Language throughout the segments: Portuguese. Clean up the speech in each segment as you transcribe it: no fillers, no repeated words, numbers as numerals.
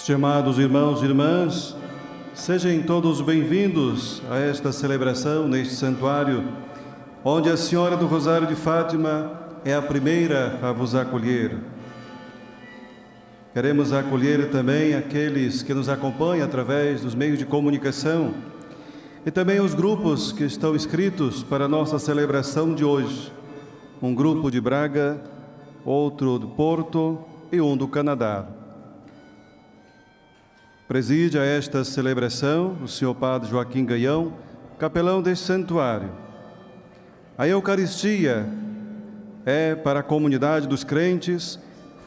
Estimados irmãos e irmãs, sejam todos bem-vindos a esta celebração neste santuário, onde a Senhora do Rosário de Fátima é a primeira a vos acolher. Queremos acolher também aqueles que nos acompanham através dos meios de comunicação e também os grupos que estão inscritos para a nossa celebração de hoje. Um grupo de Braga, outro do Porto e um do Canadá. Preside a esta celebração o Sr. Padre Joaquim Gaião, capelão deste santuário. A Eucaristia é para a comunidade dos crentes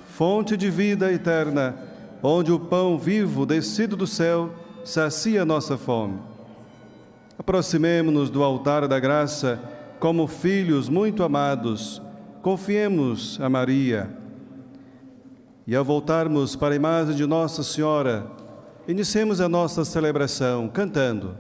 fonte de vida eterna, onde o pão vivo descido do céu sacia a nossa fome. Aproximemo-nos do altar da graça como filhos muito amados, confiemos a Maria. E ao voltarmos para a imagem de Nossa Senhora, iniciemos a nossa celebração cantando.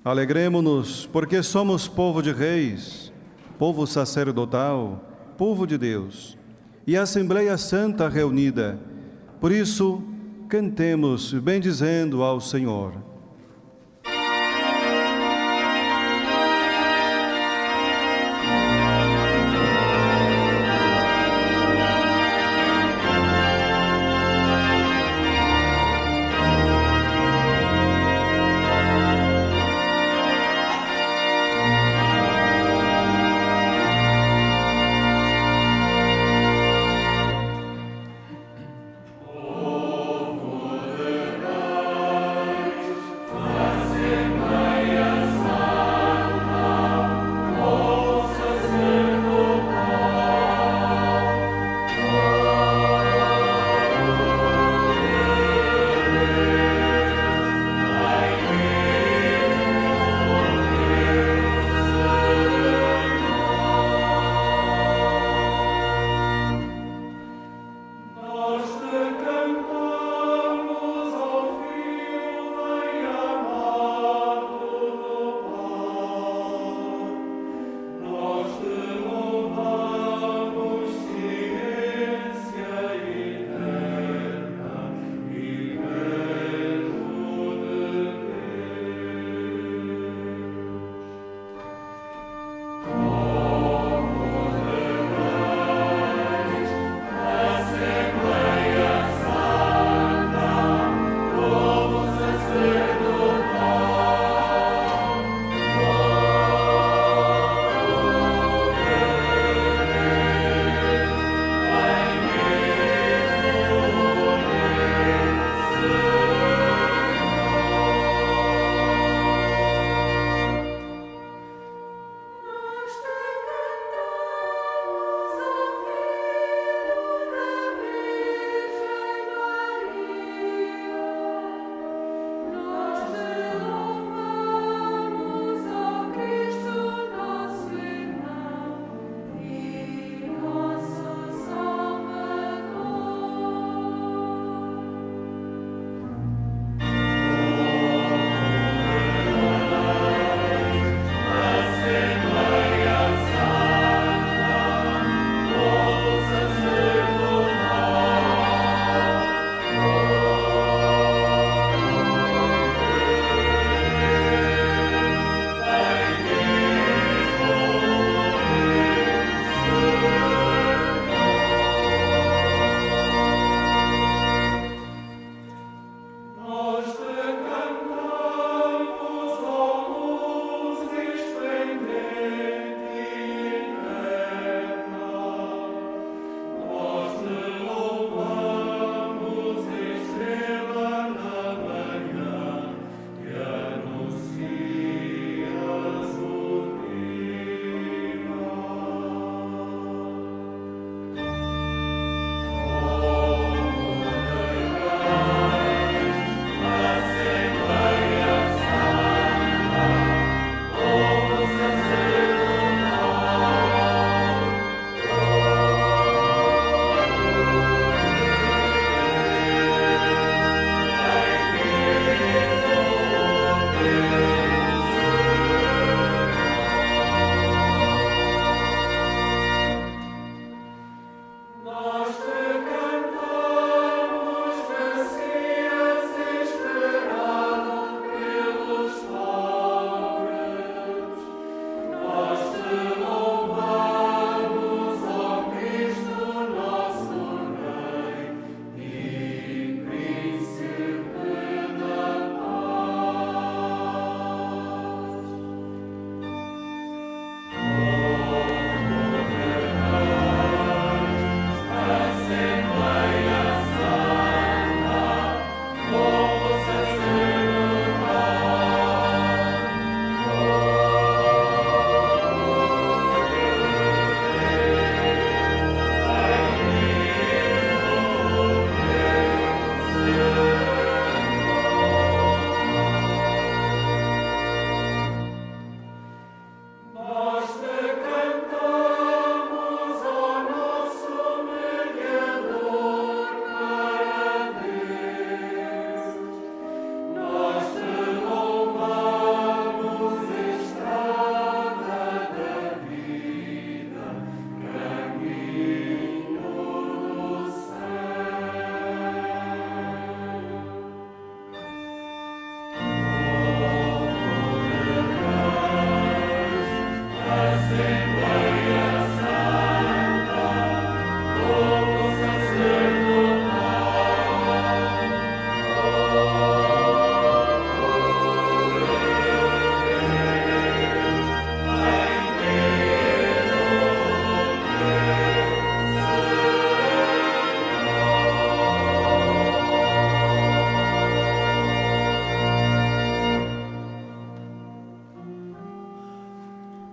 Alegremo-nos, porque somos povo de reis, povo sacerdotal, povo de Deus, e a Assembleia Santa reunida. Por isso, cantemos bendizendo ao Senhor.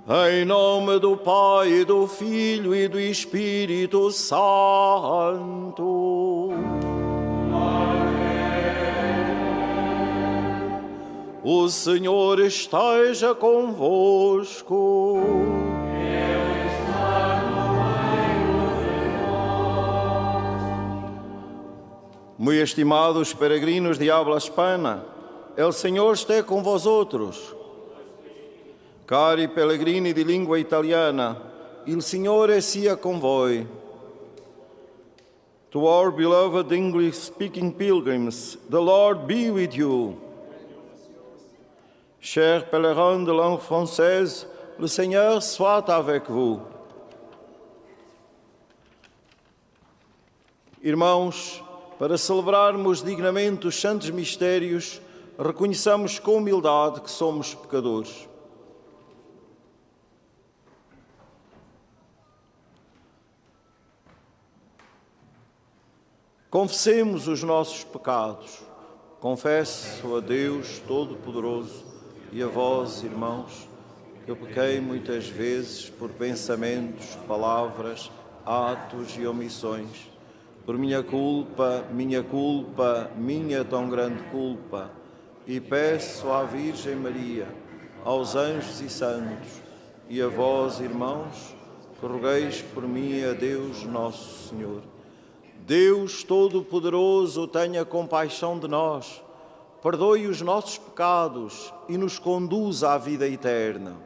Em nome do Pai, do Filho e do Espírito Santo. O Senhor esteja convosco. Ele está no meio de nós. Muito estimados peregrinos de habla hispana, el Senhor esteja com vosotros. Cari pellegrini di lingua italiana, il Signore sia con voi. To our beloved English-speaking pilgrims, the Lord be with you. Chers pèlerins de langue française, le Seigneur soit avec vous. Irmãos, para celebrarmos dignamente os santos mistérios, reconheçamos com humildade que somos pecadores. Confessemos os nossos pecados. Confesso a Deus Todo-Poderoso e a vós, irmãos, que eu pequei muitas vezes por pensamentos, palavras, atos e omissões. Por minha culpa, minha tão grande culpa. E peço à Virgem Maria, aos anjos e santos, e a vós, irmãos, que rogueis por mim a Deus Nosso Senhor. Deus Todo-Poderoso, tenha compaixão de nós, perdoe os nossos pecados e nos conduza à vida eterna.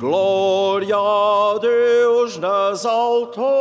Glória a Deus nas alturas.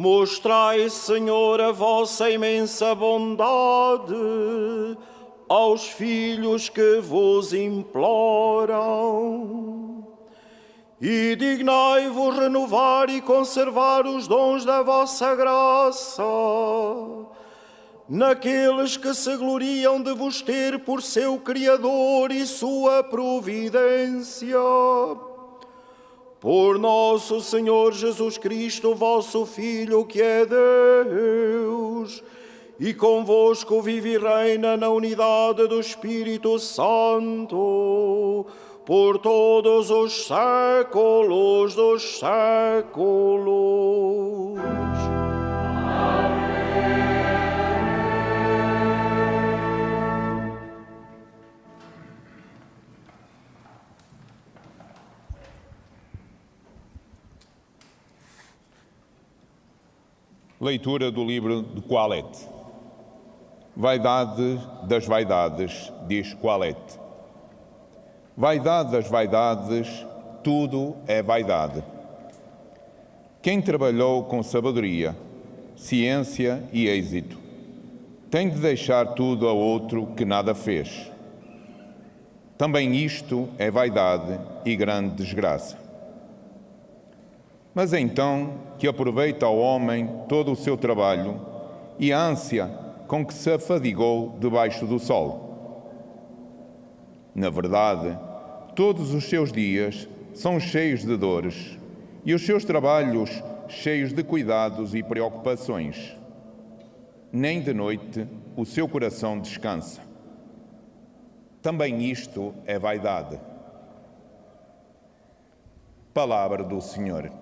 Mostrai, Senhor, a vossa imensa bondade aos filhos que vos imploram. E dignai-vos renovar e conservar os dons da vossa graça naqueles que se gloriam de vos ter por seu Criador e sua providência. Por nosso Senhor Jesus Cristo, vosso Filho, que é Deus, e convosco vive e reina na unidade do Espírito Santo, por todos os séculos dos séculos. Leitura do livro de Coalete. Vaidade das vaidades, diz Coalete. Vaidade das vaidades, tudo é vaidade. Quem trabalhou com sabedoria, ciência e êxito, tem de deixar tudo a outro que nada fez. Também isto é vaidade e grande desgraça. Mas então que aproveita ao homem todo o seu trabalho e a ânsia com que se afadigou debaixo do sol. Na verdade, todos os seus dias são cheios de dores e os seus trabalhos cheios de cuidados e preocupações. Nem de noite o seu coração descansa. Também isto é vaidade. Palavra do Senhor.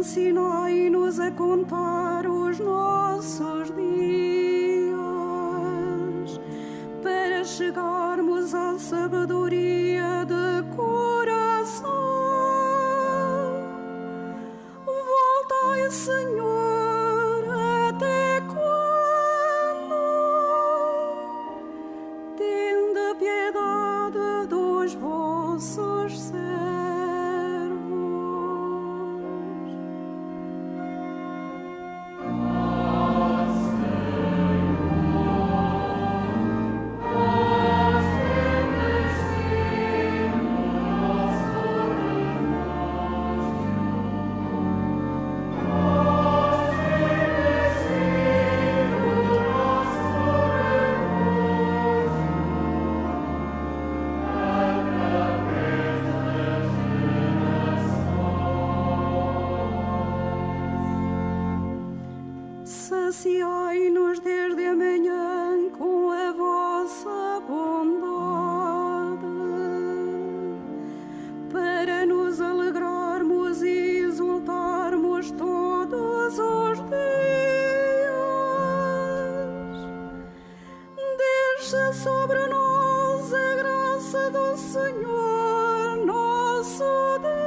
ensinai-nos a contar os nossos dias, para chegarmos à sabedoria de coração. Voltai, Senhor, até quando? Tende piedade dos vossos servos. Saciai-nos desde a manhã com a vossa bondade, para nos alegrarmos e exultarmos todos os dias. Deixa sobre nós a graça do Senhor nosso Deus.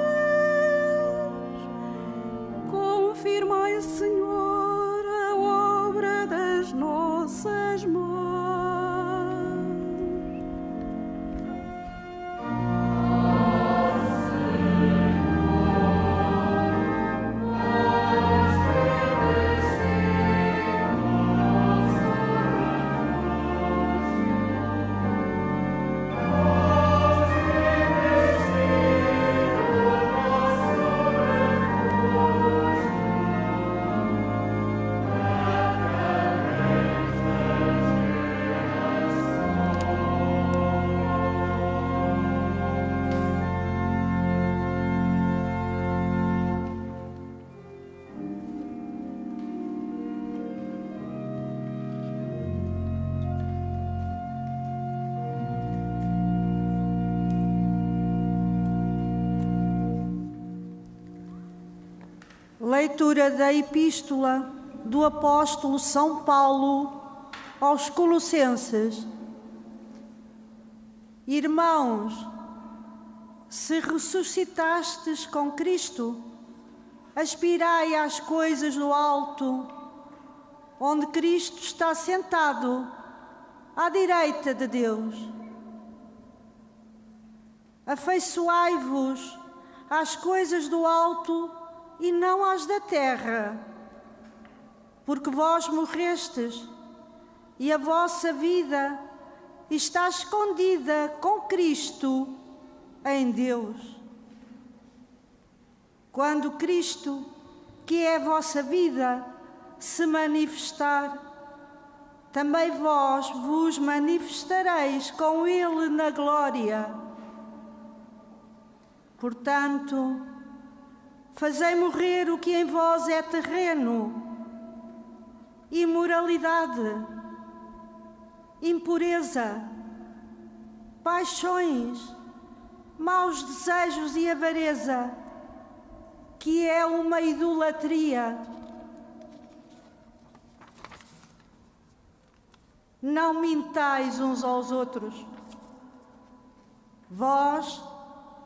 Confirmai, Senhor, nossas mãos. Leitura da Epístola do Apóstolo São Paulo aos Colossenses. Irmãos, se ressuscitastes com Cristo, aspirai às coisas do alto, onde Cristo está sentado à direita de Deus. Afeiçoai-vos às coisas do alto e não às da terra, porque vós morrestes e a vossa vida está escondida com Cristo em Deus. Quando Cristo, que é a vossa vida, se manifestar, também vós vos manifestareis com Ele na glória. Portanto, fazei morrer o que em vós é terreno: imoralidade, impureza, paixões, maus desejos e avareza, que é uma idolatria. Não mintais uns aos outros. Vós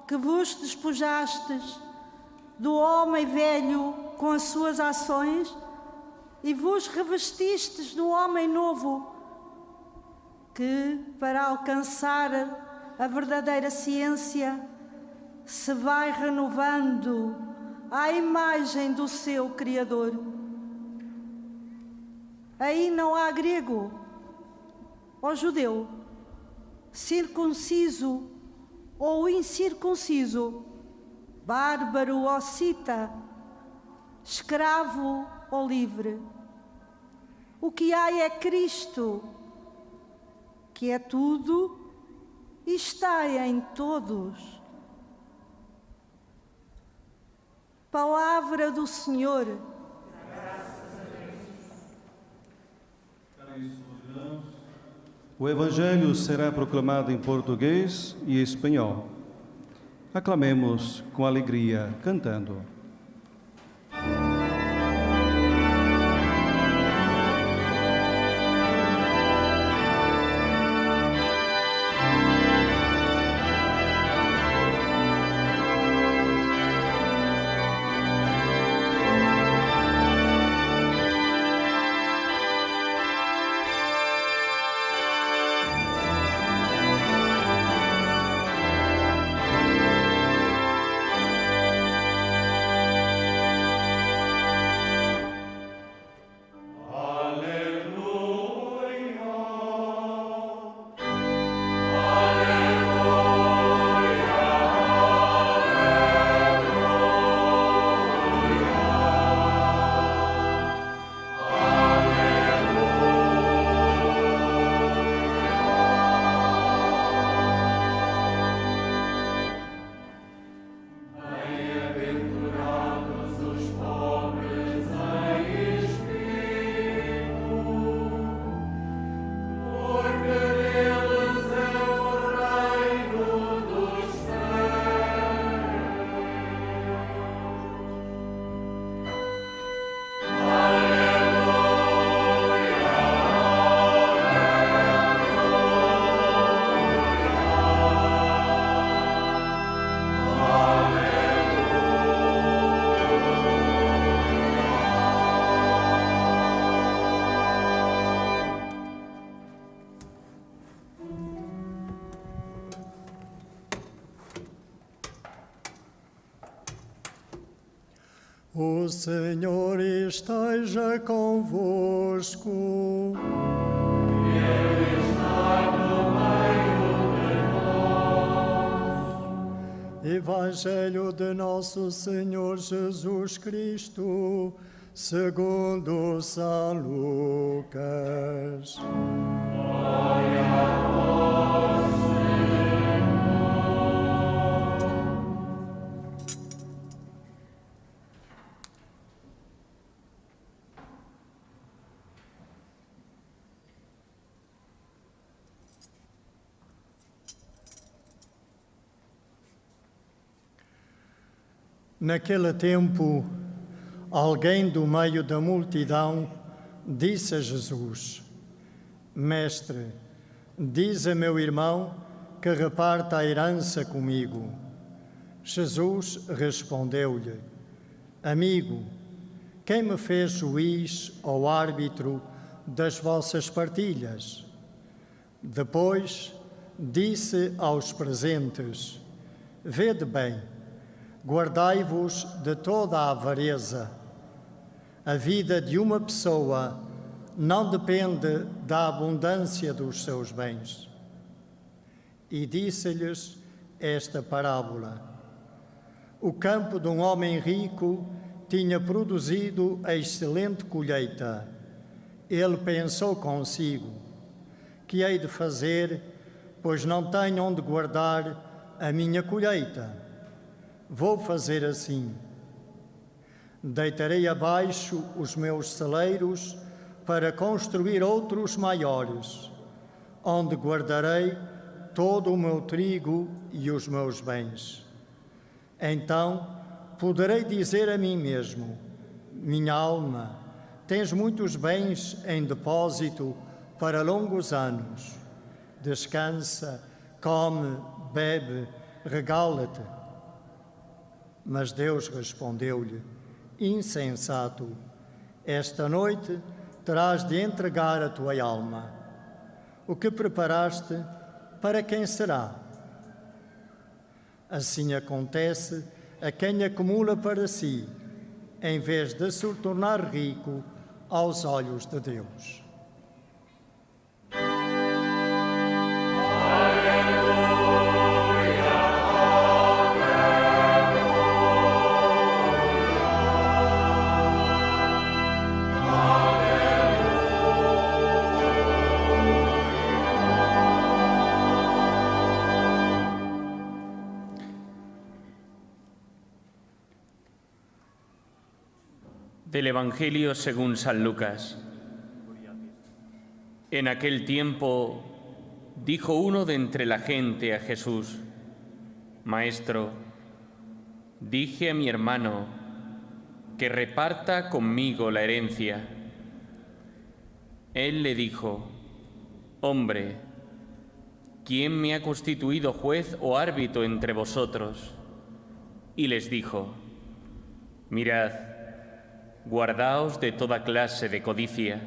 que vos despojastes do homem velho com as suas ações e vos revestistes do homem novo, que, para alcançar a verdadeira ciência, se vai renovando à imagem do seu Criador. Aí não há grego ou judeu, circunciso ou incircunciso, bárbaro ou cita, escravo ou livre. O que há é Cristo, que é tudo e está em todos. Palavra do Senhor. O Evangelho será proclamado em português e espanhol. Aclamemos com alegria, cantando. O Senhor esteja convosco. Ele está no meio de nós. Evangelho de nosso Senhor Jesus Cristo, segundo São Lucas. Naquele tempo, alguém do meio da multidão disse a Jesus: Mestre, diz a meu irmão que reparta a herança comigo. Jesus respondeu-lhe: Amigo, quem me fez juiz ou árbitro das vossas partilhas? Depois disse aos presentes: Vede bem, guardai-vos de toda a avareza. A vida de uma pessoa não depende da abundância dos seus bens. E disse-lhes esta parábola: O campo de um homem rico tinha produzido a excelente colheita. Ele pensou consigo: que hei de fazer, pois não tenho onde guardar a minha colheita? Vou fazer assim: deitarei abaixo os meus celeiros para construir outros maiores, onde guardarei todo o meu trigo e os meus bens. Então poderei dizer a mim mesmo: minha alma, tens muitos bens em depósito para longos anos. Descansa, come, bebe, regala-te. Mas Deus respondeu-lhe: Insensato, esta noite terás de entregar a tua alma. O que preparaste, para quem será? Assim acontece a quem acumula para si, em vez de se tornar rico aos olhos de Deus. Del Evangelio según San Lucas. En aquel tiempo dijo uno de entre la gente a Jesús: Maestro, dije a mi hermano que reparta conmigo la herencia. Él le dijo: Hombre, ¿quién me ha constituido juez o árbitro entre vosotros? Y les dijo: Mirad, guardaos de toda clase de codicia,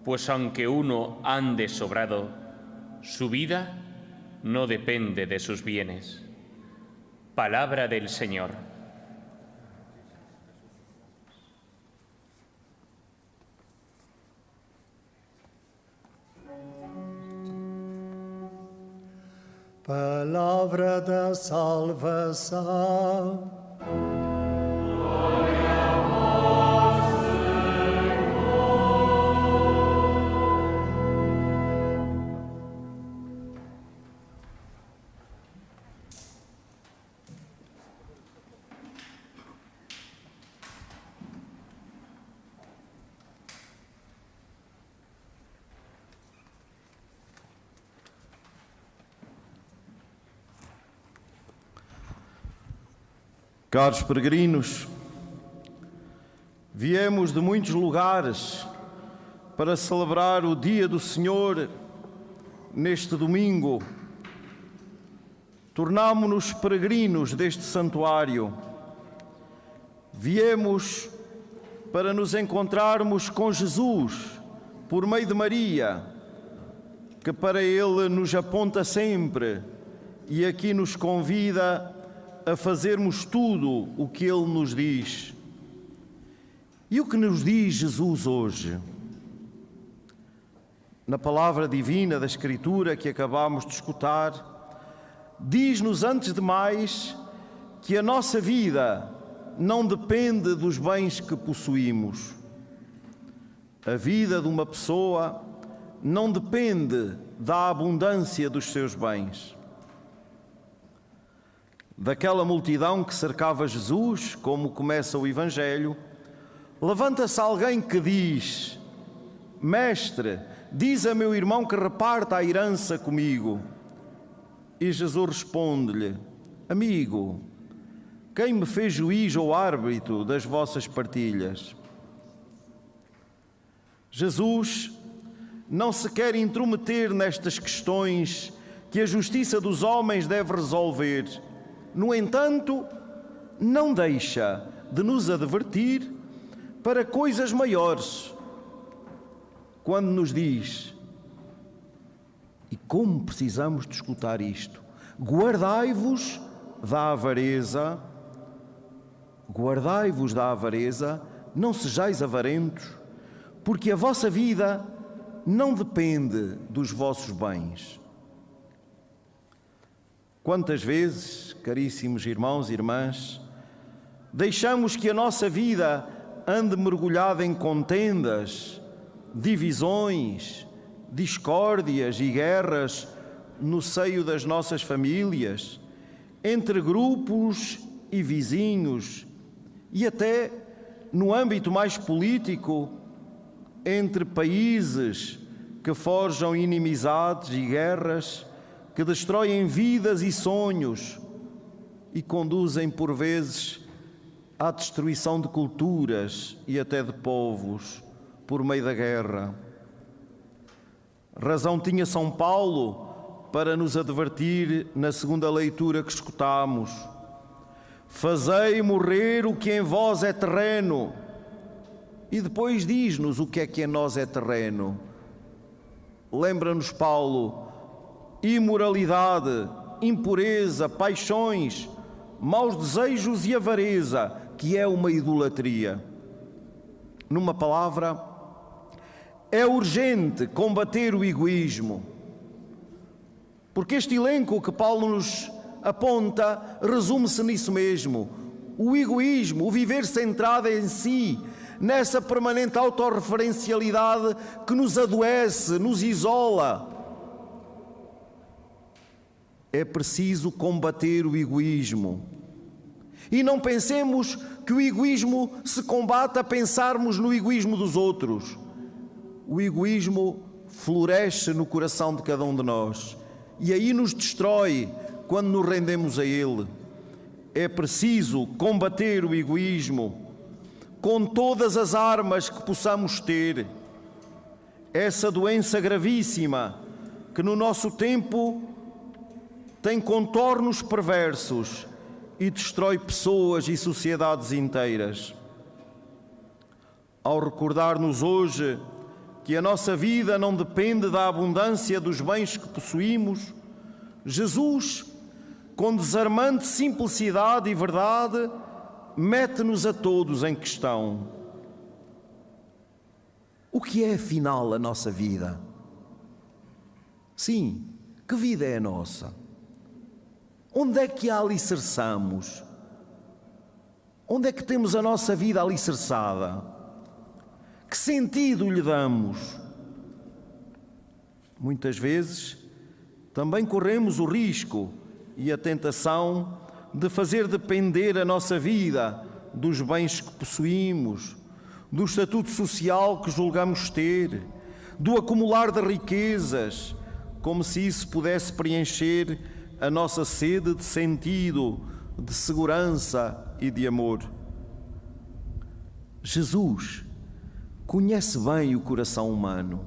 pues aunque uno ande sobrado, su vida no depende de sus bienes. Palabra del Señor. Palavra da salvação. Caros peregrinos, viemos de muitos lugares para celebrar o Dia do Senhor neste domingo. Tornámo-nos peregrinos deste santuário. Viemos para nos encontrarmos com Jesus por meio de Maria, que para Ele nos aponta sempre e aqui nos convida a fazermos tudo o que Ele nos diz. E o que nos diz Jesus hoje? Na palavra divina da Escritura que acabamos de escutar, diz-nos antes de mais que a nossa vida não depende dos bens que possuímos. A vida de uma pessoa não depende da abundância dos seus bens. Daquela multidão que cercava Jesus, como começa o Evangelho, levanta-se alguém que diz: Mestre, diz a meu irmão que reparta a herança comigo. E Jesus responde-lhe: Amigo, quem me fez juiz ou árbitro das vossas partilhas? Jesus não se quer intrometer nestas questões que a justiça dos homens deve resolver. No entanto, não deixa de nos advertir para coisas maiores, quando nos diz, e como precisamos de escutar isto: guardai-vos da avareza, não sejais avarentos, porque a vossa vida não depende dos vossos bens. Quantas vezes, caríssimos irmãos e irmãs, deixamos que a nossa vida ande mergulhada em contendas, divisões, discórdias e guerras no seio das nossas famílias, entre grupos e vizinhos, e até no âmbito mais político, entre países que forjam inimizades e guerras, que destroem vidas e sonhos e conduzem por vezes à destruição de culturas e até de povos por meio da guerra. Razão tinha São Paulo para nos advertir na segunda leitura que escutámos: fazei morrer o que em vós é terreno. E depois diz-nos o que é que em nós é terreno. Lembra-nos Paulo: imoralidade, impureza, paixões, maus desejos e avareza, que é uma idolatria. Numa palavra, é urgente combater o egoísmo, porque este elenco que Paulo nos aponta resume-se nisso mesmo: o egoísmo, o viver centrado em si, nessa permanente autorreferencialidade que nos adoece, nos isola. É preciso combater o egoísmo. E não pensemos que o egoísmo se combate a pensarmos no egoísmo dos outros. O egoísmo floresce no coração de cada um de nós e aí nos destrói quando nos rendemos a ele. É preciso combater o egoísmo com todas as armas que possamos ter. Essa doença gravíssima que no nosso tempo tem contornos perversos e destrói pessoas e sociedades inteiras. Ao recordar-nos hoje que a nossa vida não depende da abundância dos bens que possuímos, Jesus, com desarmante simplicidade e verdade, mete-nos a todos em questão. O que é afinal a nossa vida? Sim, que vida é a nossa? Onde é que a alicerçamos? Onde é que temos a nossa vida alicerçada? Que sentido lhe damos? Muitas vezes também corremos o risco e a tentação de fazer depender a nossa vida dos bens que possuímos, do estatuto social que julgamos ter, do acumular de riquezas, como se isso pudesse preencher a nossa sede de sentido, de segurança e de amor. Jesus conhece bem o coração humano.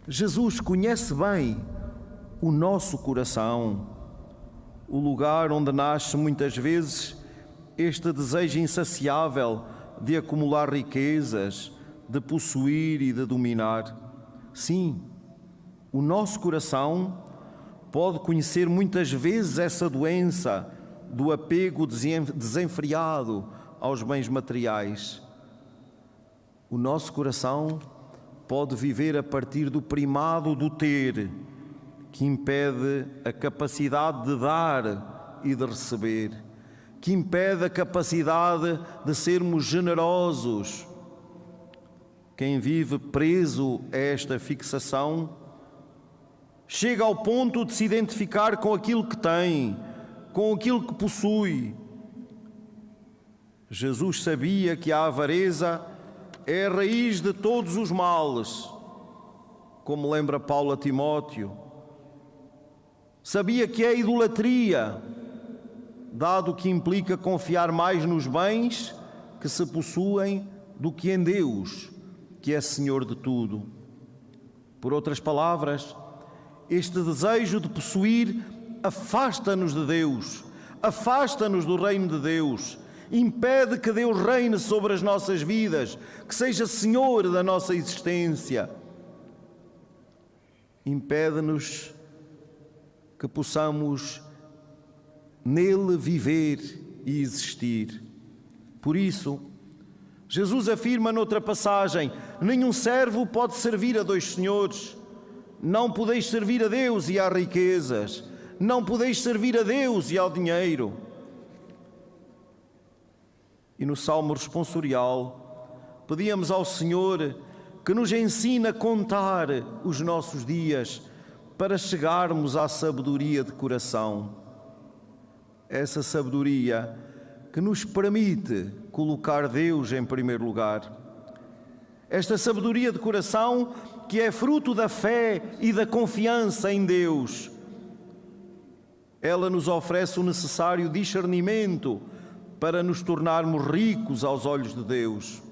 Jesus conhece bem o nosso coração, o lugar onde nasce muitas vezes este desejo insaciável de acumular riquezas, de possuir e de dominar. Sim, o nosso coração pode conhecer muitas vezes essa doença do apego desenfreado aos bens materiais. O nosso coração pode viver a partir do primado do ter, que impede a capacidade de dar e de receber, que impede a capacidade de sermos generosos. Quem vive preso a esta fixação chega ao ponto de se identificar com aquilo que tem, com aquilo que possui. Jesus sabia que a avareza é a raiz de todos os males, como lembra Paulo a Timóteo. Sabia que é a idolatria, dado que implica confiar mais nos bens que se possuem do que em Deus, que é Senhor de tudo. Por outras palavras, este desejo de possuir afasta-nos de Deus, afasta-nos do reino de Deus, impede que Deus reine sobre as nossas vidas, que seja Senhor da nossa existência. Impede-nos que possamos nele viver e existir. Por isso, Jesus afirma noutra passagem: nenhum servo pode servir a dois senhores. Não podeis servir a Deus e às riquezas. Não podeis servir a Deus e ao dinheiro. E no Salmo responsorial, pedíamos ao Senhor que nos ensine a contar os nossos dias para chegarmos à sabedoria de coração. Essa sabedoria que nos permite colocar Deus em primeiro lugar. Esta sabedoria de coração que é fruto da fé e da confiança em Deus. Ela nos oferece o necessário discernimento para nos tornarmos ricos aos olhos de Deus.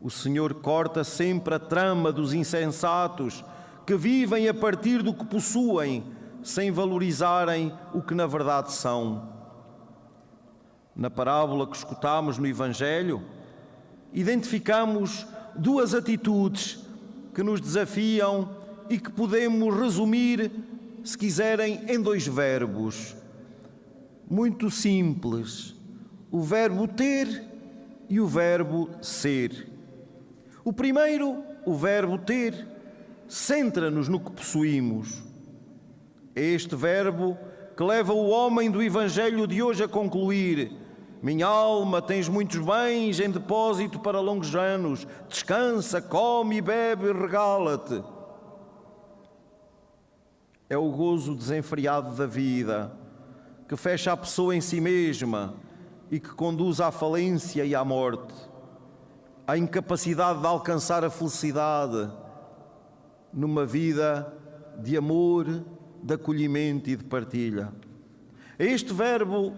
O Senhor corta sempre a trama dos insensatos que vivem a partir do que possuem, sem valorizarem o que na verdade são. Na parábola que escutámos no Evangelho, identificamos duas atitudes que nos desafiam e que podemos resumir, se quiserem, em dois verbos. Muito simples: o verbo ter e o verbo ser. O primeiro, o verbo ter, centra-nos no que possuímos. É este verbo que leva o homem do Evangelho de hoje a concluir: minha alma, tens muitos bens em depósito para longos anos, descansa, come, bebe e regala-te. É o gozo desenfreado da vida, que fecha a pessoa em si mesma e que conduz à falência e à morte, à incapacidade de alcançar a felicidade numa vida de amor, de acolhimento e de partilha. A este verbo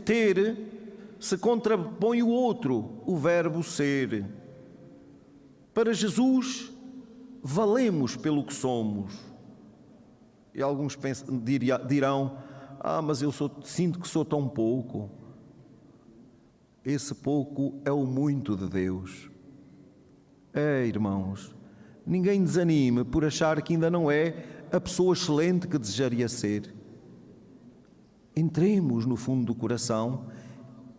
ter se contrapõe o outro, o verbo ser. Para Jesus, valemos pelo que somos. E alguns dirão: mas eu sinto que sou tão pouco. Esse pouco é o muito de Deus. Irmãos, ninguém desanime por achar que ainda não é a pessoa excelente que desejaria ser. Entremos no fundo do coração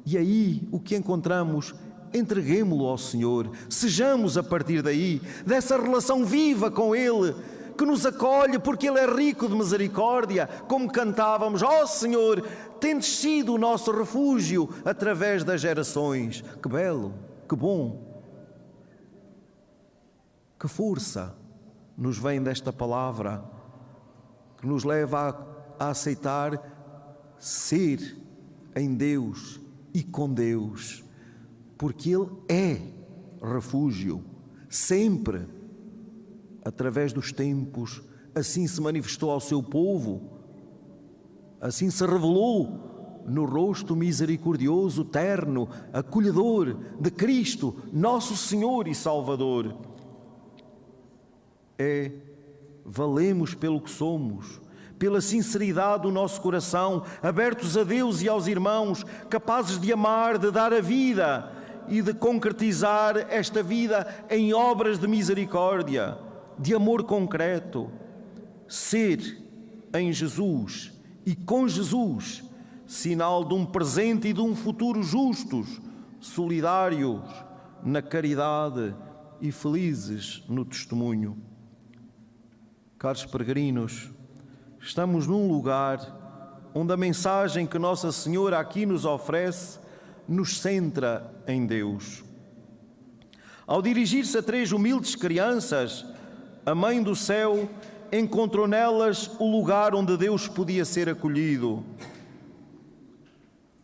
e aí o que encontramos, entreguemo-lo ao Senhor. Sejamos a partir daí, dessa relação viva com Ele, que nos acolhe porque Ele é rico de misericórdia, como cantávamos: ó Senhor, tendes sido o nosso refúgio através das gerações. Que belo, que bom, que força nos vem desta palavra, que nos leva a aceitar ser em Deus e com Deus, porque Ele é refúgio, sempre. Através dos tempos, assim se manifestou ao seu povo, assim se revelou no rosto misericordioso, terno, acolhedor de Cristo, nosso Senhor e Salvador. Valemos pelo que somos, pela sinceridade do nosso coração, abertos a Deus e aos irmãos, capazes de amar, de dar a vida e de concretizar esta vida em obras de misericórdia, de amor concreto. Ser em Jesus e com Jesus, sinal de um presente e de um futuro justos, solidários, na caridade e felizes no testemunho. Caros peregrinos, estamos num lugar onde a mensagem que Nossa Senhora aqui nos oferece nos centra em Deus. Ao dirigir-se a 3 humildes crianças, a Mãe do Céu encontrou nelas o lugar onde Deus podia ser acolhido.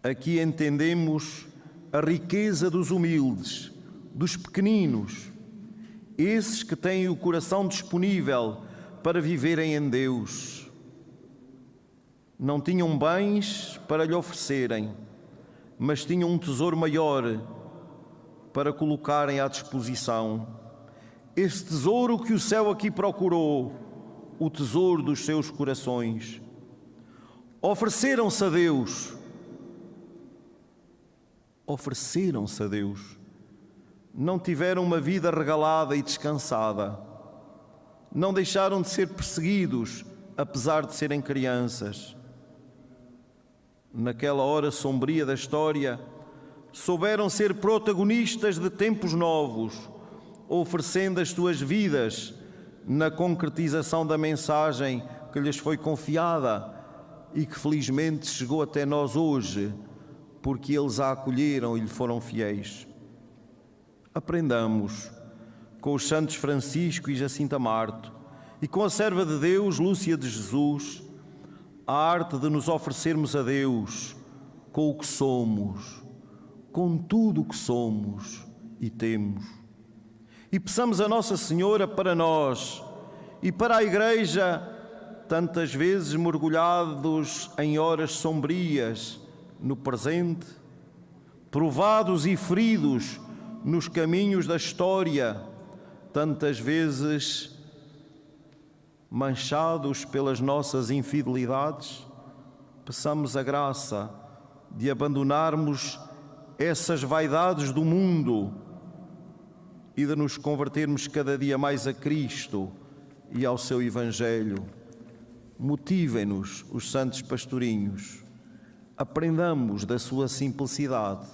Aqui entendemos a riqueza dos humildes, dos pequeninos, esses que têm o coração disponível para viverem em Deus. Não tinham bens para lhe oferecerem, mas tinham um tesouro maior para colocarem à disposição. Esse tesouro que o céu aqui procurou, o tesouro dos seus corações. Ofereceram-se a Deus. Ofereceram-se a Deus. Não tiveram uma vida regalada e descansada. Não deixaram de ser perseguidos, apesar de serem crianças. Naquela hora sombria da história, souberam ser protagonistas de tempos novos, oferecendo as suas vidas na concretização da mensagem que lhes foi confiada e que felizmente chegou até nós hoje, porque eles a acolheram e lhe foram fiéis. Aprendamos com os santos Francisco e Jacinta Marto e com a serva de Deus, Lúcia de Jesus, a arte de nos oferecermos a Deus com o que somos, com tudo o que somos e temos. E peçamos a Nossa Senhora para nós e para a Igreja, tantas vezes mergulhados em horas sombrias no presente, provados e feridos nos caminhos da história, tantas vezes manchados pelas nossas infidelidades, peçamos a graça de abandonarmos essas vaidades do mundo e de nos convertermos cada dia mais a Cristo e ao seu Evangelho. Motivem-nos os santos pastorinhos. Aprendamos da sua simplicidade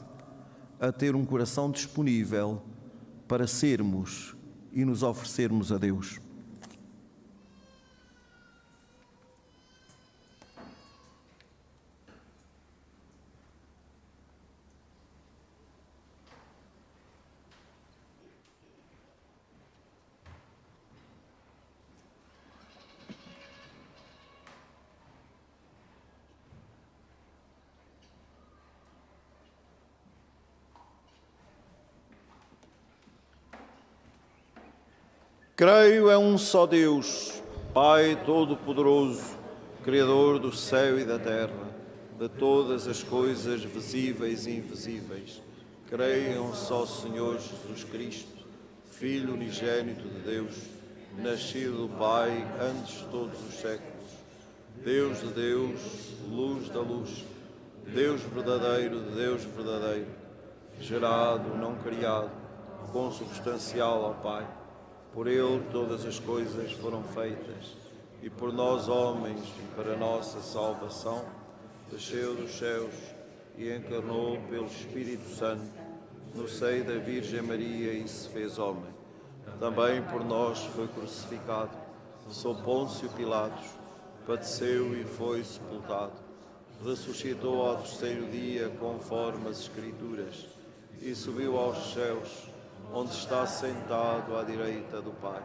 a ter um coração disponível para sermos e nos oferecermos a Deus. Creio em um só Deus, Pai Todo-Poderoso, Criador do céu e da terra, de todas as coisas visíveis e invisíveis. Creio em um só Senhor Jesus Cristo, Filho unigênito de Deus, nascido do Pai antes de todos os séculos. Deus de Deus, luz da luz, Deus verdadeiro de Deus verdadeiro, gerado, não criado, consubstancial ao Pai. Por Ele todas as coisas foram feitas, e por nós homens e para nossa salvação, desceu dos céus e encarnou pelo Espírito Santo no seio da Virgem Maria e se fez homem. Também por nós foi crucificado, sob Pôncio Pilatos, padeceu e foi sepultado. Ressuscitou ao terceiro dia, conforme as Escrituras, e subiu aos céus, onde está sentado à direita do Pai.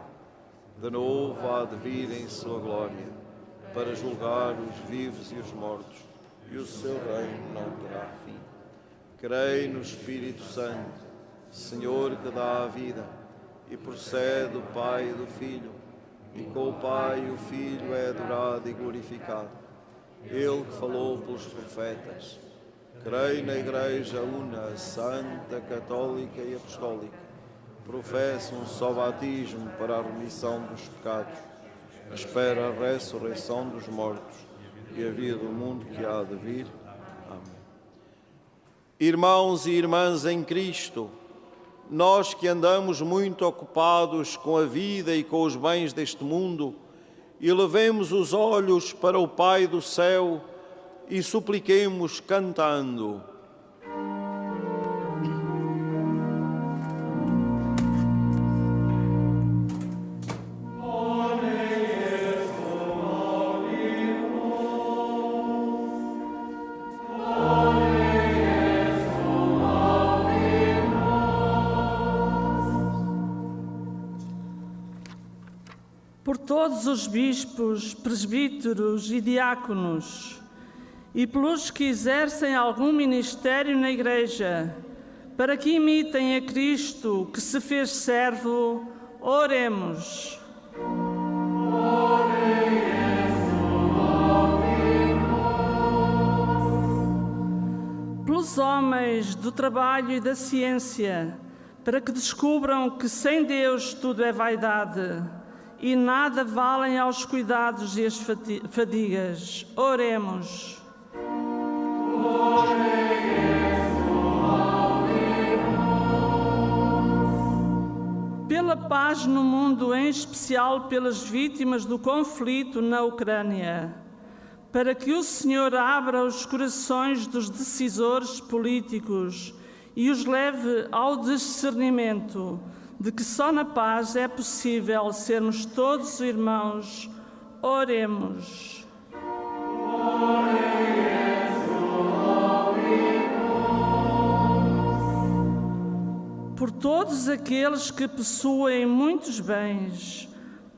De novo há de vir em sua glória, para julgar os vivos e os mortos, e o seu reino não terá fim. Creio no Espírito Santo, Senhor que dá a vida, e procede do Pai e do Filho, e com o Pai e o Filho é adorado e glorificado. Ele que falou pelos profetas. Creio na Igreja una, santa, católica e apostólica. Professo um só batismo para a remissão dos pecados. Espero a ressurreição dos mortos e a vida do mundo que há de vir. Amém. Irmãos e irmãs em Cristo, nós que andamos muito ocupados com a vida e com os bens deste mundo, elevemos os olhos para o Pai do céu e supliquemos cantando. todos os bispos, presbíteros e diáconos, e pelos que exercem algum ministério na Igreja, para que imitem a Cristo, que se fez servo, oremos. Pelos homens do trabalho e da ciência, para que descubram que sem Deus tudo é vaidade e nada valem aos cuidados e as fadigas. Oremos. Pela paz no mundo, em especial pelas vítimas do conflito na Ucrânia, para que o Senhor abra os corações dos decisores políticos e os leve ao discernimento de que só na paz é possível sermos todos irmãos. Oremos. Por todos aqueles que possuem muitos bens,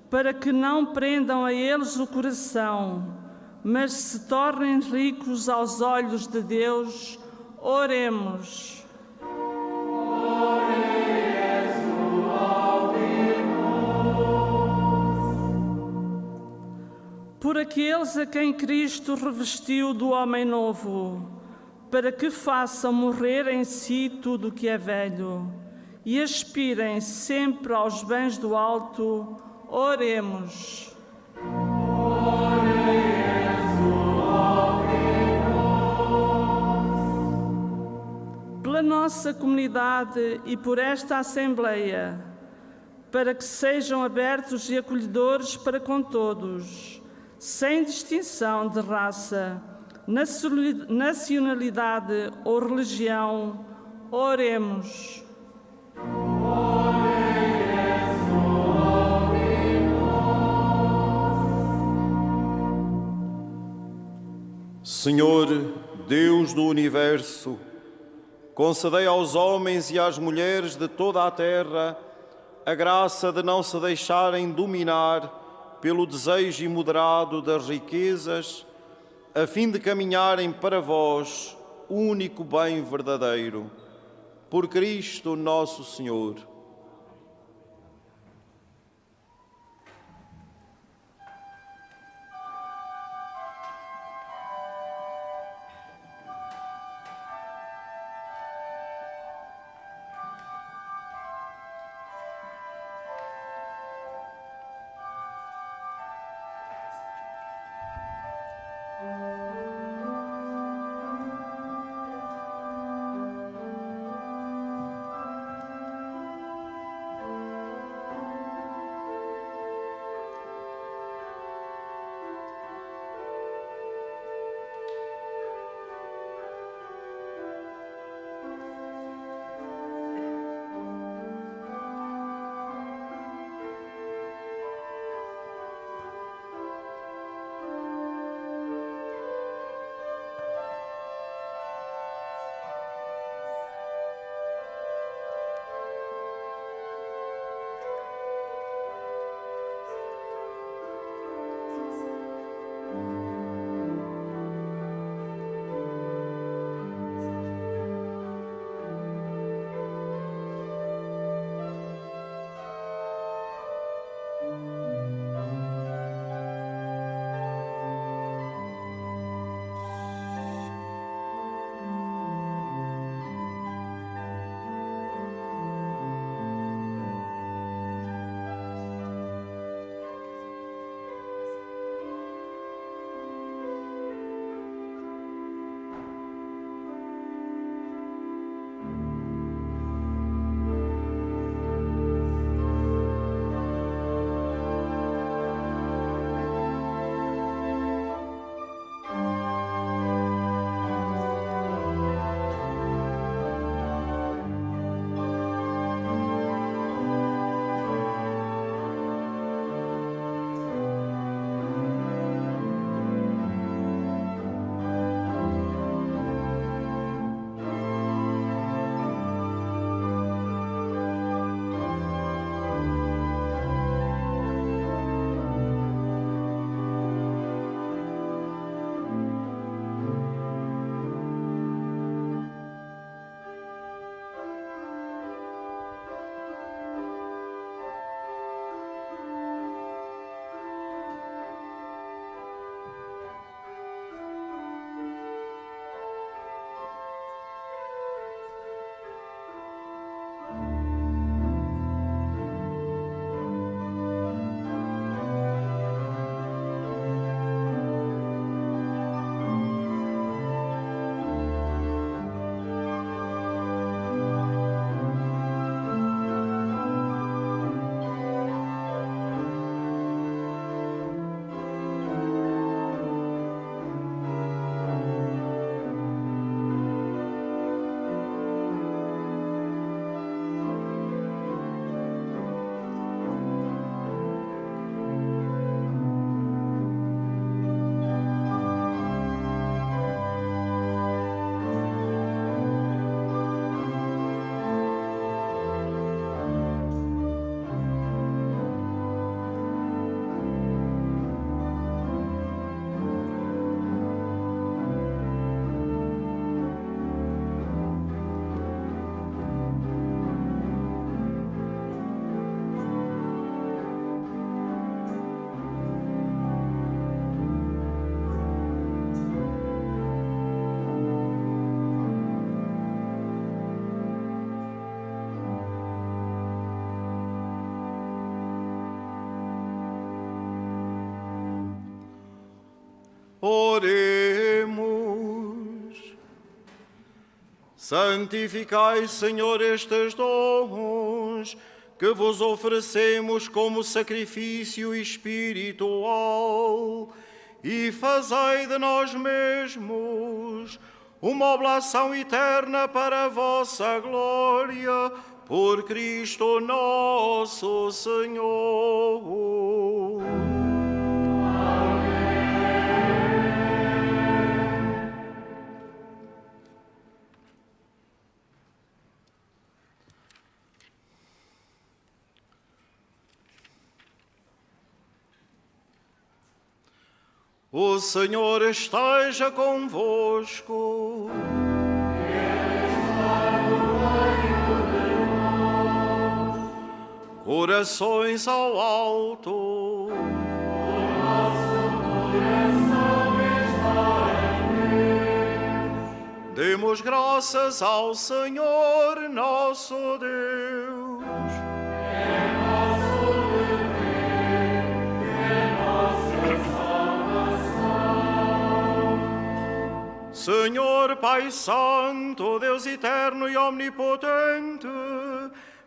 para que não prendam a eles o coração, mas se tornem ricos aos olhos de Deus, oremos. Por aqueles a quem Cristo revestiu do homem novo, para que façam morrer em si tudo o que é velho e aspirem sempre aos bens do alto, oremos. Pela nossa comunidade e por esta Assembleia, para que sejam abertos e acolhedores para com todos, sem distinção de raça, nacionalidade ou religião, oremos. Senhor, Deus do Universo, concedei aos homens e às mulheres de toda a terra a graça de não se deixarem dominar pelo desejo imoderado das riquezas, a fim de caminharem para vós, o único bem verdadeiro. Por Cristo nosso Senhor. Santificai, Senhor, estes dons que vos oferecemos como sacrifício espiritual e fazei de nós mesmos uma oblação eterna para a vossa glória, por Cristo nosso Senhor. O Senhor esteja convosco. Corações ao alto. Demos graças ao Senhor nosso Deus. Senhor Pai Santo, Deus eterno e omnipotente,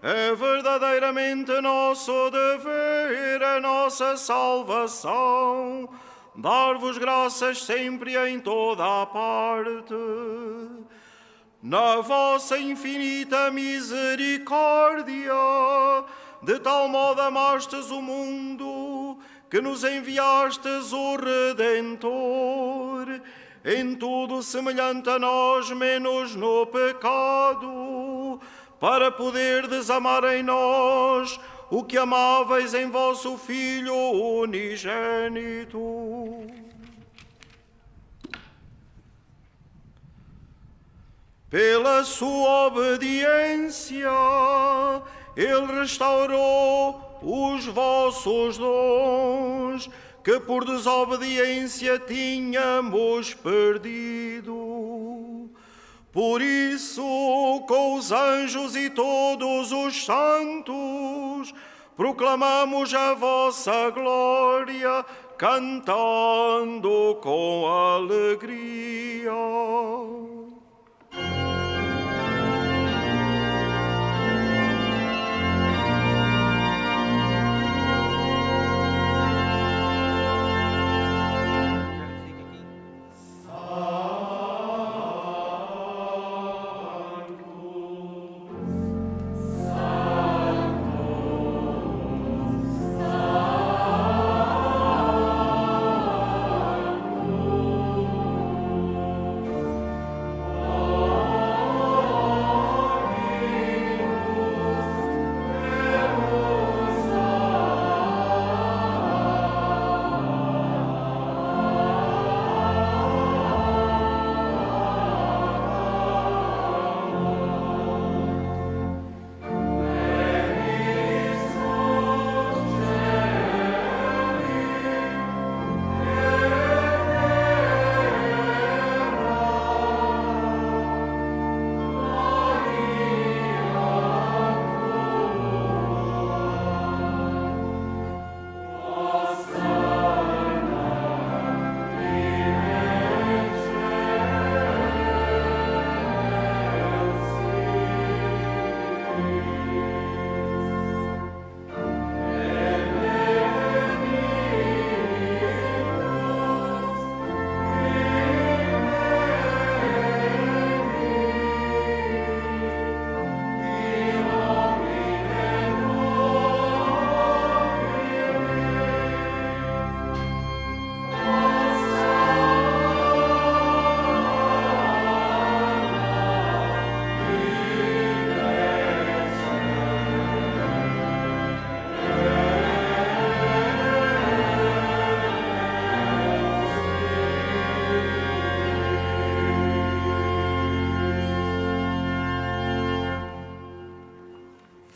é verdadeiramente nosso dever, a nossa salvação, dar-vos graças sempre e em toda a parte. Na vossa infinita misericórdia, de tal modo amastes o mundo, que nos enviastes o Redentor, em tudo semelhante a nós, menos no pecado, para poderdes amar em nós o que amáveis em vosso Filho unigênito. Pela sua obediência, Ele restaurou os vossos dons, que por desobediência tínhamos perdido. Por isso, com os anjos e todos os santos, proclamamos a vossa glória, cantando com alegria.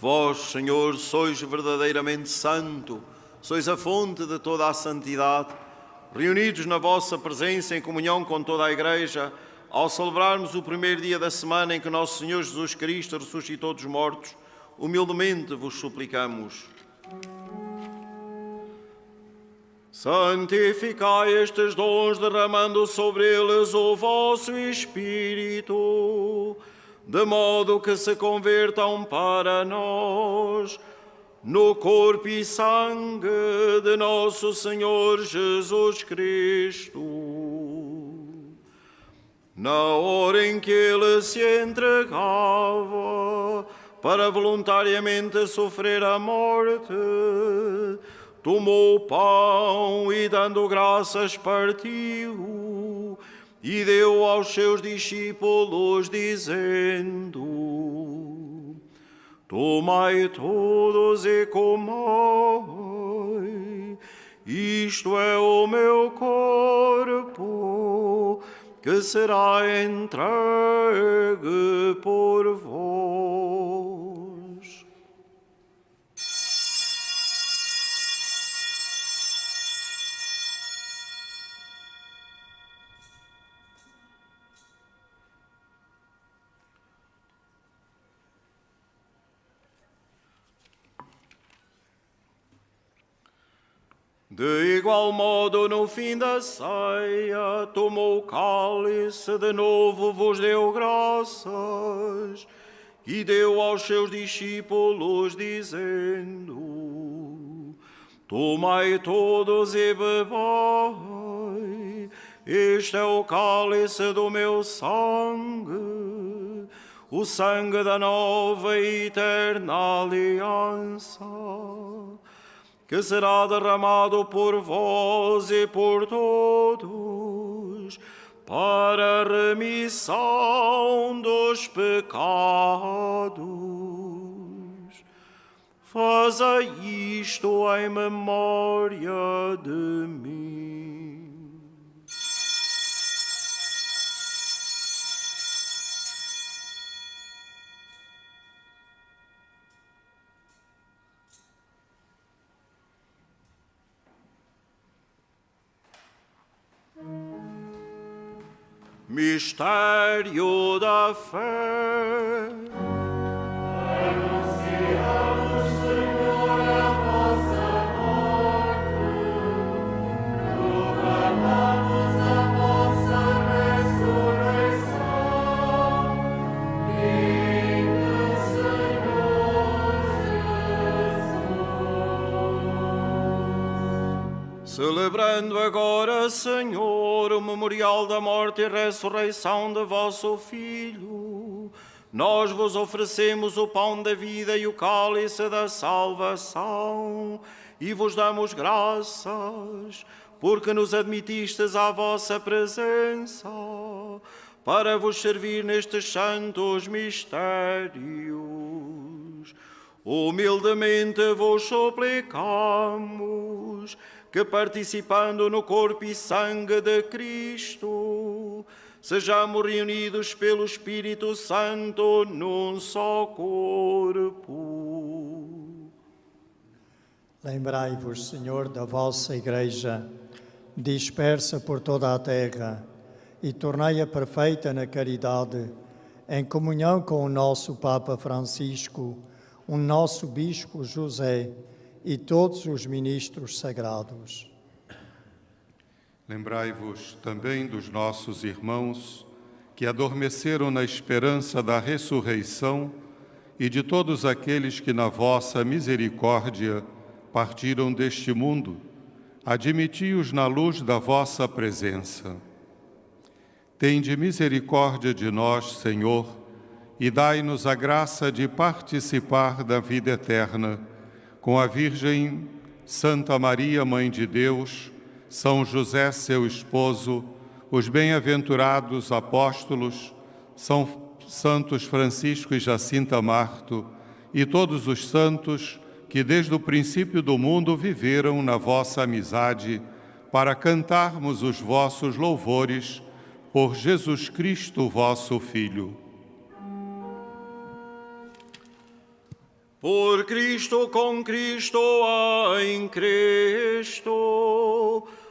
Vós, Senhor, sois verdadeiramente santo, sois a fonte de toda a santidade. Reunidos na vossa presença em comunhão com toda a Igreja, ao celebrarmos o primeiro dia da semana em que nosso Senhor Jesus Cristo ressuscitou dos mortos, humildemente vos suplicamos. Santificai estes dons, derramando sobre eles o vosso Espírito, de modo que se convertam para nós no corpo e sangue de nosso Senhor Jesus Cristo. Na hora em que ele se entregava para voluntariamente sofrer a morte, tomou o pão e, dando graças, partiu e deu aos seus discípulos, dizendo: tomai todos e comai, isto é o meu corpo, que será entregue por vós. De igual modo, no fim da ceia, tomou o cálice, de novo vos deu graças, e deu aos seus discípulos, dizendo: tomai todos e bebai, este é o cálice do meu sangue, o sangue da nova e eterna aliança, que será derramado por vós e por todos, para a remissão dos pecados. Fazei isto em memória de mim. Mistério da fé. Anunciamos, Senhor, a vossa morte, proclamamos a vossa ressurreição. Vinda, Senhor Jesus. Celebrando agora, Senhor, o memorial da morte e ressurreição de vosso Filho, nós vos oferecemos o pão da vida e o cálice da salvação, e vos damos graças, porque nos admitistes à vossa presença, para vos servir nestes santos mistérios. Humildemente vos suplicamos que, participando no corpo e sangue de Cristo, sejamos reunidos pelo Espírito Santo num só corpo. Lembrai-vos, Senhor, da vossa Igreja, dispersa por toda a terra, e tornai-a perfeita na caridade, em comunhão com o nosso Papa Francisco, o nosso Bispo José e todos os ministros sagrados. Lembrai-vos também dos nossos irmãos que adormeceram na esperança da ressurreição e de todos aqueles que na vossa misericórdia partiram deste mundo. Admiti-os na luz da vossa presença. Tende misericórdia de nós, Senhor, e dai-nos a graça de participar da vida eterna com a Virgem Santa Maria, Mãe de Deus, São José, seu esposo, os bem-aventurados apóstolos, São Santos Francisco e Jacinta Marto, e todos os santos que desde o princípio do mundo viveram na vossa amizade, para cantarmos os vossos louvores por Jesus Cristo, vosso Filho. Por Cristo, com Cristo, em Cristo,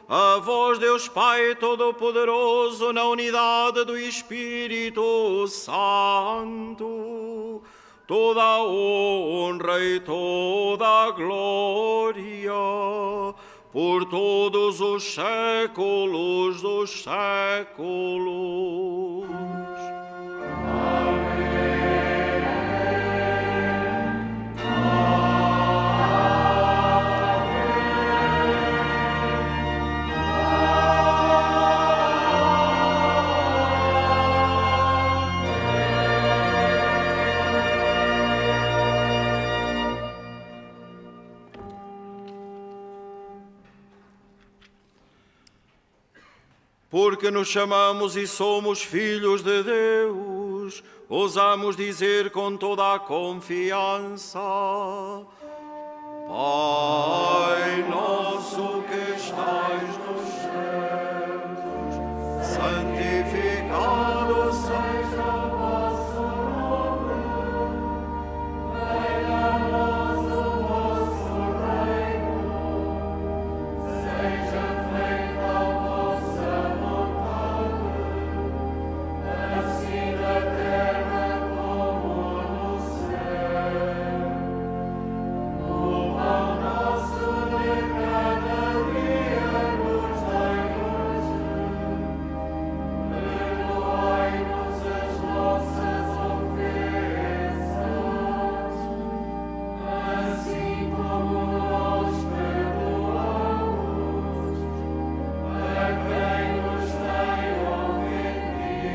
a vós, Deus Pai Todo-Poderoso, na unidade do Espírito Santo, toda a honra e toda a glória, por todos os séculos dos séculos. Amém. Porque nos chamamos e somos filhos de Deus, ousamos dizer com toda a confiança: Pai nosso que estais nos céus, santificado seja o vosso nome. Venha a nós o vosso reino. Seja feita a vossa vontade, assim na terra como no céu. O pão nosso de cada dia nos dai hoje. Perdoai-nos as nossas ofensas, assim como nós perdoamos a quem nos tem ofendido.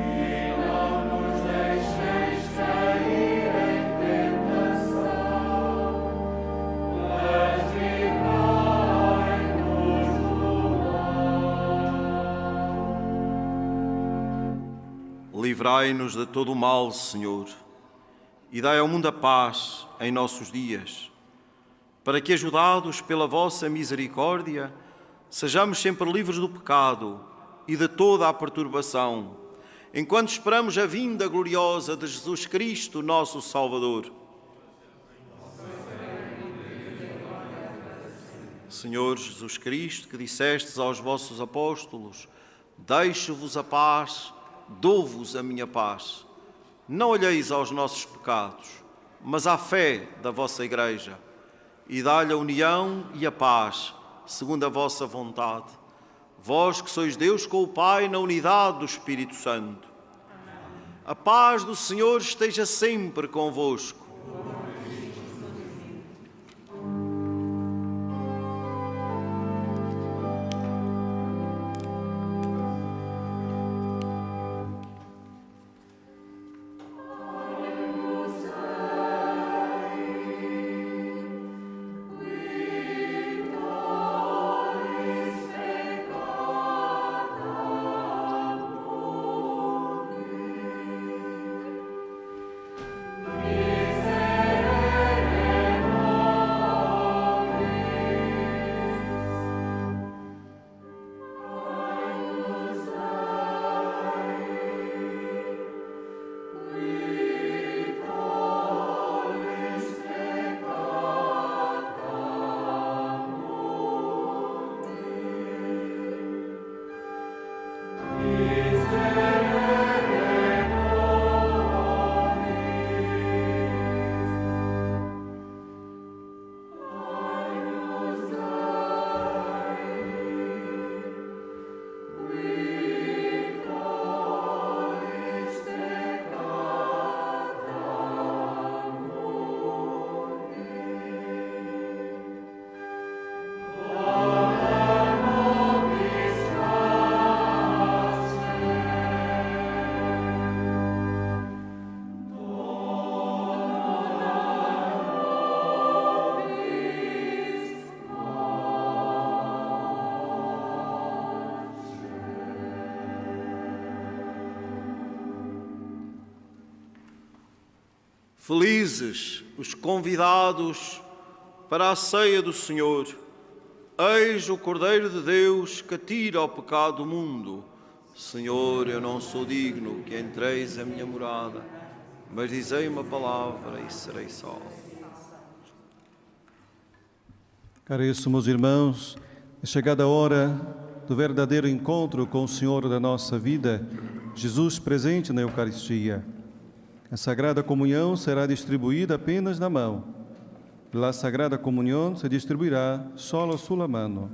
E não nos deixeis cair em tentação, mas livrai-nos do mal. Livrai-nos de todo o mal, Senhor, e dai ao mundo a paz em nossos dias, para que, ajudados pela vossa misericórdia, sejamos sempre livres do pecado e de toda a perturbação, enquanto esperamos a vinda gloriosa de Jesus Cristo, nosso Salvador. Senhor Jesus Cristo, que dissestes aos vossos apóstolos: deixo-vos a paz, dou-vos a minha paz. Não olheis aos nossos pecados, mas à fé da vossa Igreja, e dá-lhe a união e a paz, segundo a vossa vontade. Vós que sois Deus com o Pai na unidade do Espírito Santo. A paz do Senhor esteja sempre convosco. Felizes os convidados para a ceia do Senhor. Eis o Cordeiro de Deus que tira o pecado do mundo. Senhor, eu não sou digno que entreis a minha morada, mas dizei uma palavra e serei salvo. Caríssimos irmãos, é chegada a hora do verdadeiro encontro com o Senhor da nossa vida, Jesus presente na Eucaristia. A Sagrada Comunhão será distribuída apenas na mão. La Sagrada Comunión se distribuirá solo sulla mano.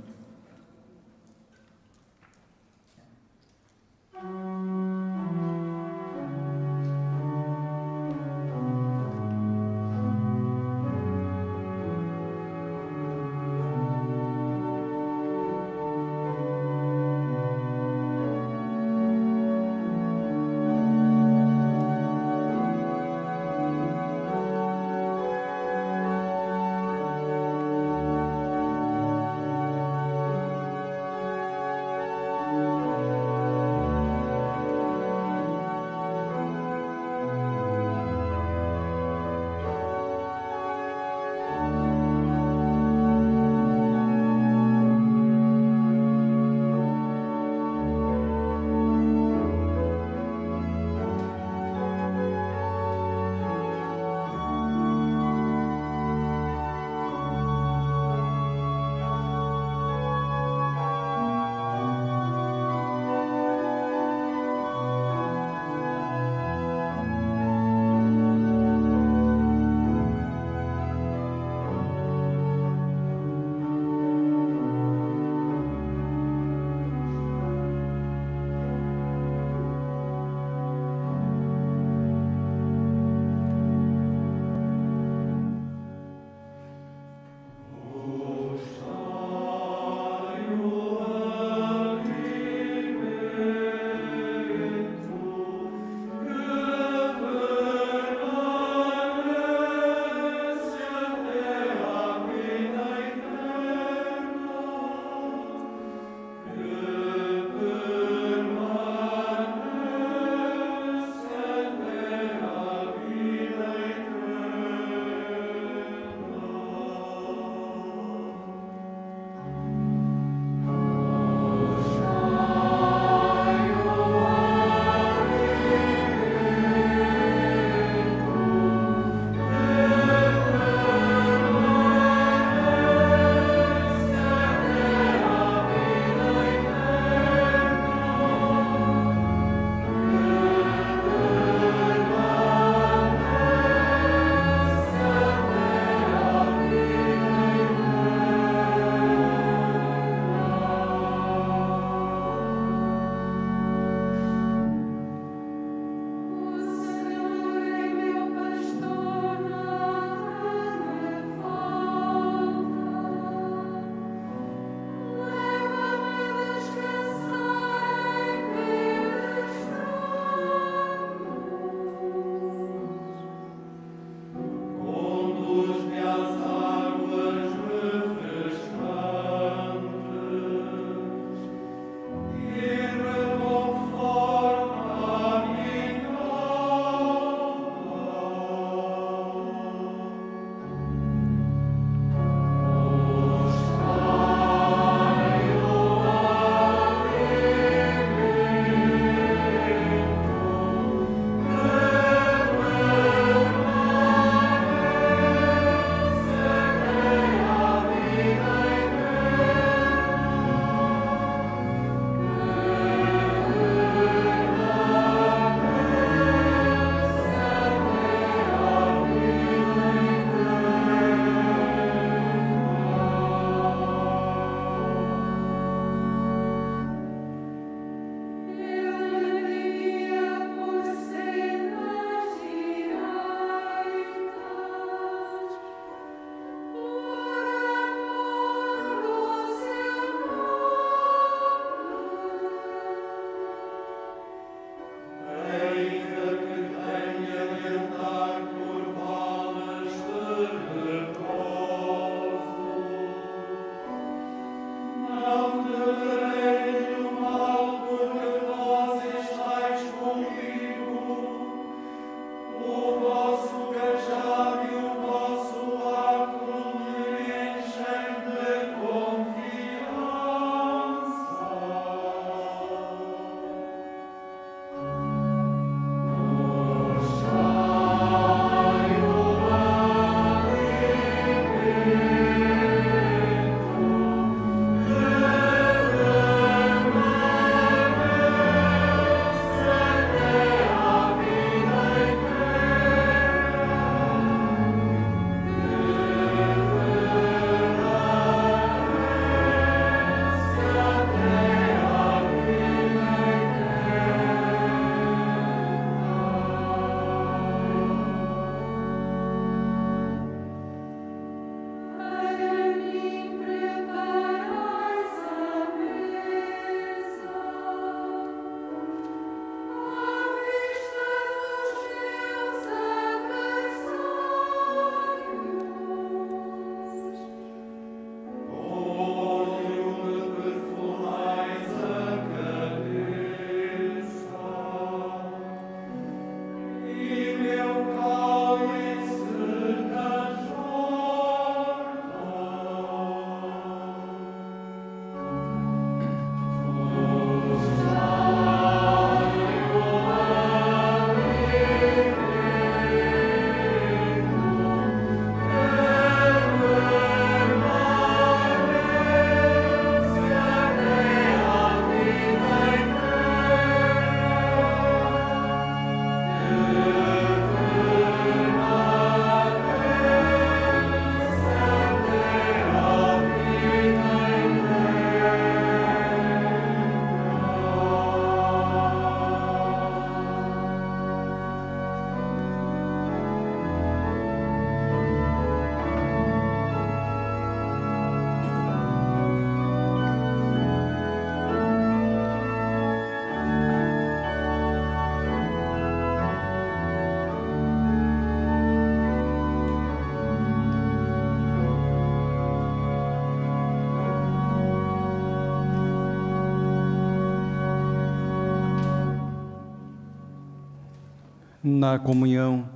Na comunhão,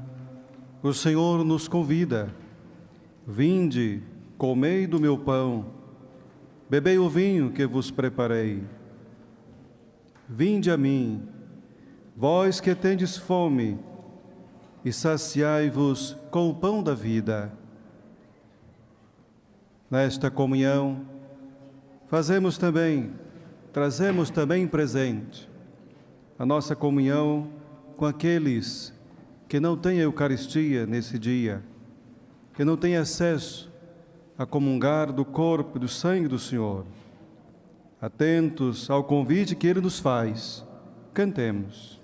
o Senhor nos convida. Vinde, comei do meu pão, bebei o vinho que vos preparei. Vinde a mim, vós que tendes fome, e saciai-vos com o pão da vida. Nesta comunhão, trazemos também presente a nossa comunhão com aqueles que não têm a Eucaristia nesse dia, que não têm acesso a comungar do corpo e do sangue do Senhor. Atentos ao convite que Ele nos faz, cantemos.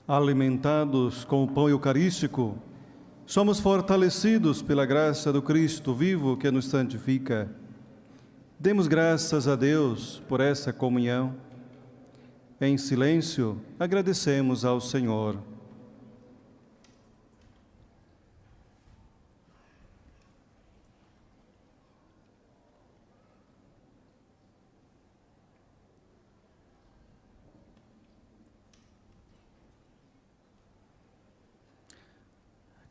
Alimentados com o pão eucarístico, somos fortalecidos pela graça do Cristo vivo que nos santifica. Demos graças a Deus por essa comunhão. Em silêncio, agradecemos ao Senhor.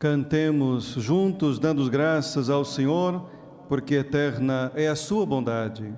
Cantemos juntos, dando graças ao Senhor, porque eterna é a sua bondade.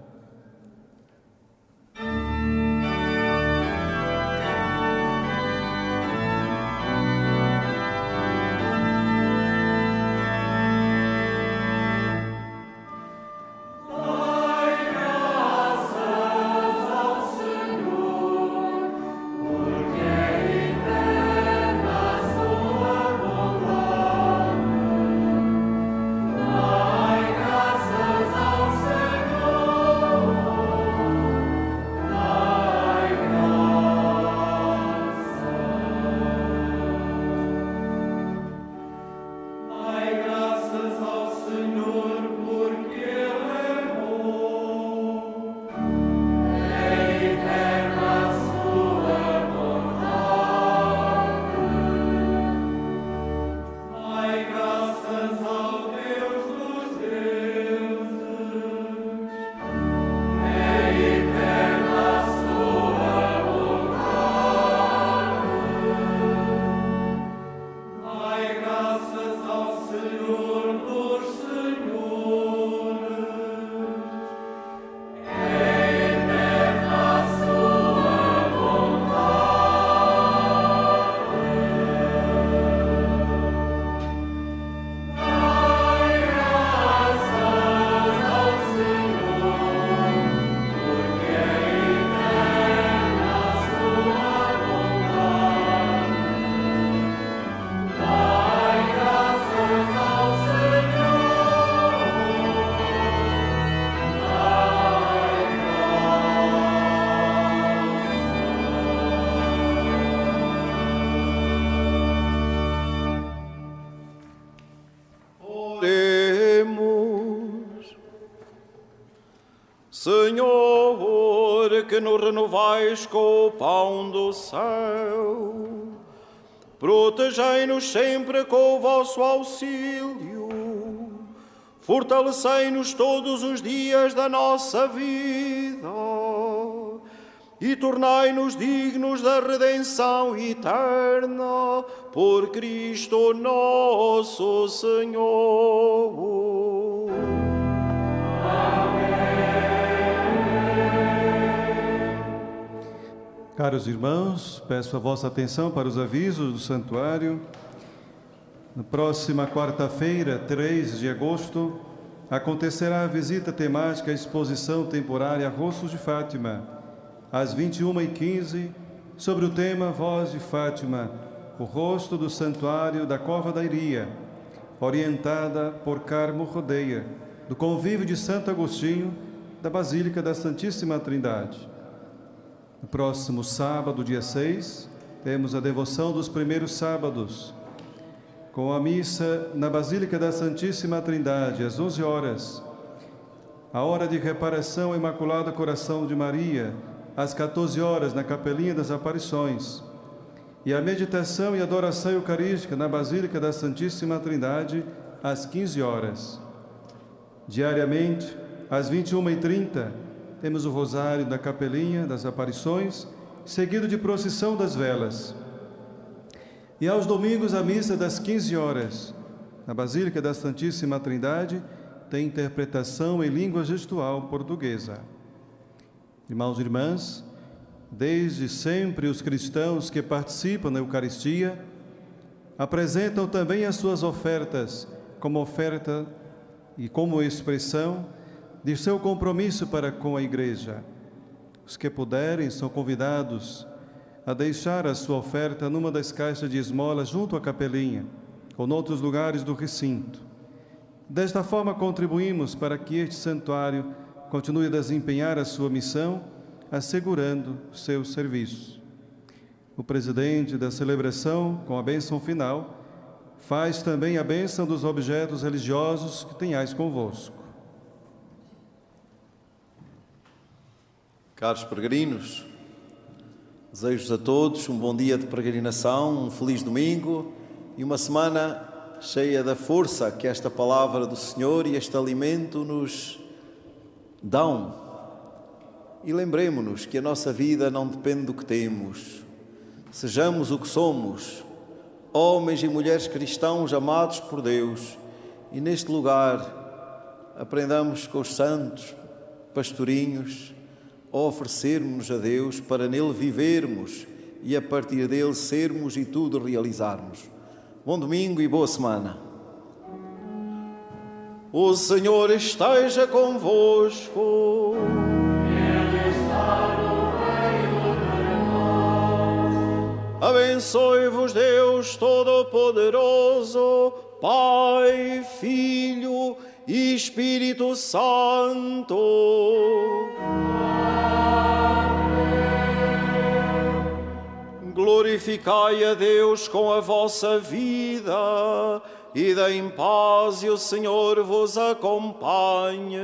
Senhor, que nos renovais com o pão do céu, protegei-nos sempre com o vosso auxílio, fortalecei-nos todos os dias da nossa vida e tornai-nos dignos da redenção eterna por Cristo nosso Senhor. Caros irmãos, peço a vossa atenção para os avisos do santuário. Na próxima quarta-feira, 3 de agosto, acontecerá a visita temática à exposição temporária Rostos de Fátima, às 21h15, sobre o tema Voz de Fátima, o rosto do santuário da Cova da Iria, orientada por Carmo Rodeia, do Convívio de Santo Agostinho, da Basílica da Santíssima Trindade. No próximo sábado, dia 6, temos a devoção dos primeiros sábados, com a missa na Basílica da Santíssima Trindade, às 11 horas. A hora de reparação ao Imaculado Coração de Maria, às 14 horas, na Capelinha das Aparições. E a meditação e adoração eucarística na Basílica da Santíssima Trindade, às 15 horas. Diariamente, às 21h30, temos o Rosário da Capelinha das Aparições, seguido de procissão das velas. E aos domingos, a missa das 15 horas, na Basílica da Santíssima Trindade, tem interpretação em língua gestual portuguesa. Irmãos e irmãs, desde sempre os cristãos que participam da Eucaristia apresentam também as suas ofertas como oferta e como expressão de seu compromisso para com a Igreja. Os que puderem são convidados a deixar a sua oferta numa das caixas de esmolas junto à capelinha ou noutros lugares do recinto. Desta forma, contribuímos para que este santuário continue a desempenhar a sua missão, assegurando seu serviço. o presidente da celebração, com a bênção final, faz também a bênção dos objetos religiosos que tenhais convosco. Caros peregrinos, desejo-vos a todos um bom dia de peregrinação, um feliz domingo e uma semana cheia da força que esta palavra do Senhor e este alimento nos dão. E lembremo-nos que a nossa vida não depende do que temos. Sejamos o que somos, homens e mulheres cristãos amados por Deus, e neste lugar aprendamos com os santos pastorinhos a oferecermos a Deus para nele vivermos e a partir dele sermos e tudo realizarmos. Bom domingo e boa semana. O Senhor esteja convosco. Abençoe-vos Deus Todo-Poderoso, Pai, Filho e Espírito Santo. Glorificai a Deus com a vossa vida e deem paz e o Senhor vos acompanhe.